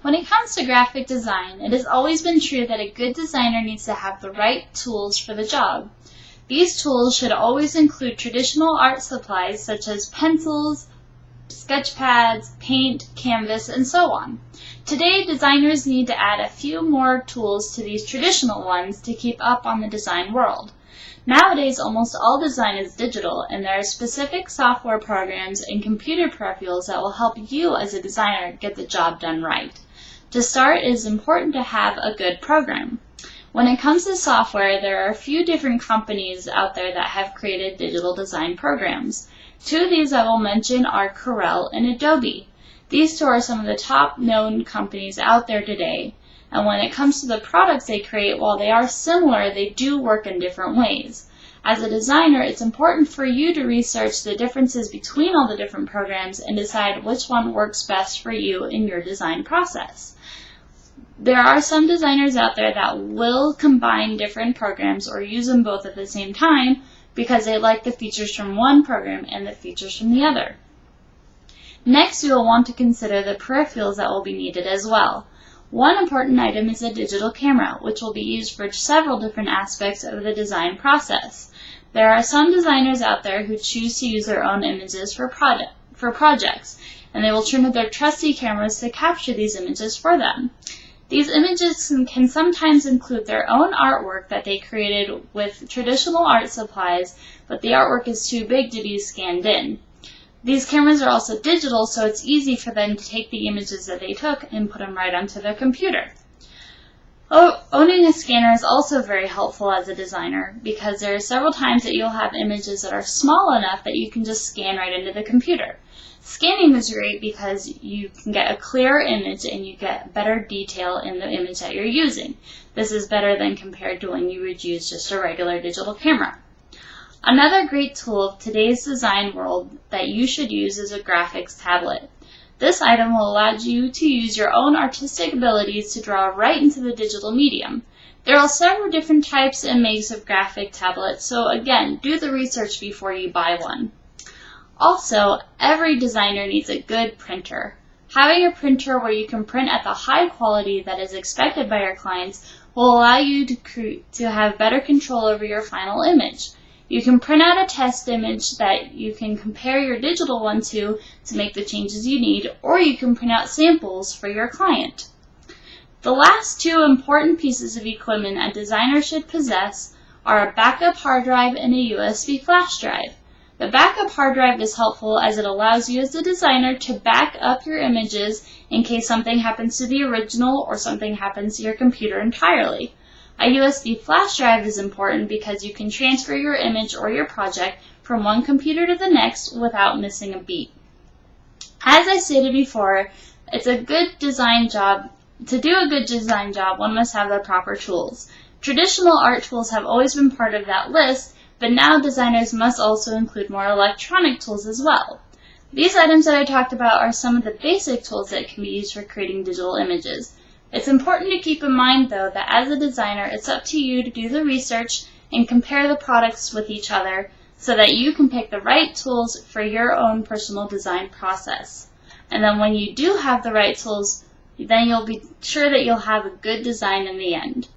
When it comes to graphic design, it has always been true that a good designer needs to have the right tools for the job. These tools should always include traditional art supplies such as pencils, sketch pads, paint, canvas, and so on. Today, designers need to add a few more tools to these traditional ones to keep up on the design world. Nowadays, almost all design is digital, and there are specific software programs and computer peripherals that will help you as a designer get the job done right. To start, it is important to have a good program. When it comes to software, there are a few different companies out there that have created digital design programs. Two of these I will mention are Corel and Adobe. These two are some of the top known companies out there today. And when it comes to the products they create, while they are similar, they do work in different ways. As a designer, it's important for you to research the differences between all the different programs and decide which one works best for you in your design process. There are some designers out there that will combine different programs or use them both at the same time because they like the features from one program and the features from the other. Next, you will want to consider the peripherals that will be needed as well. One important item is a digital camera, which will be used for several different aspects of the design process. There are some designers out there who choose to use their own images for projects, and they will turn to their trusty cameras to capture these images for them. These images can sometimes include their own artwork that they created with traditional art supplies, but the artwork is too big to be scanned in. These cameras are also digital, so it's easy for them to take the images that they took and put them right onto their computer. Owning a scanner is also very helpful as a designer because there are several times that you'll have images that are small enough that you can just scan right into the computer. Scanning is great because you can get a clearer image and you get better detail in the image that you're using. This is better than compared to when you would use just a regular digital camera. Another great tool of today's design world that you should use is a graphics tablet. This item will allow you to use your own artistic abilities to draw right into the digital medium. There are several different types and makes of graphic tablets, so again, do the research before you buy one. Also, every designer needs a good printer. Having a printer where you can print at the high quality that is expected by your clients will allow you to have better control over your final image. You can print out a test image that you can compare your digital one to make the changes you need, or you can print out samples for your client. The last two important pieces of equipment a designer should possess are a backup hard drive and a USB flash drive. The backup hard drive is helpful as it allows you as a designer to back up your images in case something happens to the original or something happens to your computer entirely. A USB flash drive is important because you can transfer your image or your project from one computer to the next without missing a beat. As I stated before, it's a good design job. To do a good design job, one must have the proper tools. Traditional art tools have always been part of that list, but now designers must also include more electronic tools as well. These items that I talked about are some of the basic tools that can be used for creating digital images. It's important to keep in mind, though, that as a designer, it's up to you to do the research and compare the products with each other so that you can pick the right tools for your own personal design process. And then when you do have the right tools, then you'll be sure that you'll have a good design in the end.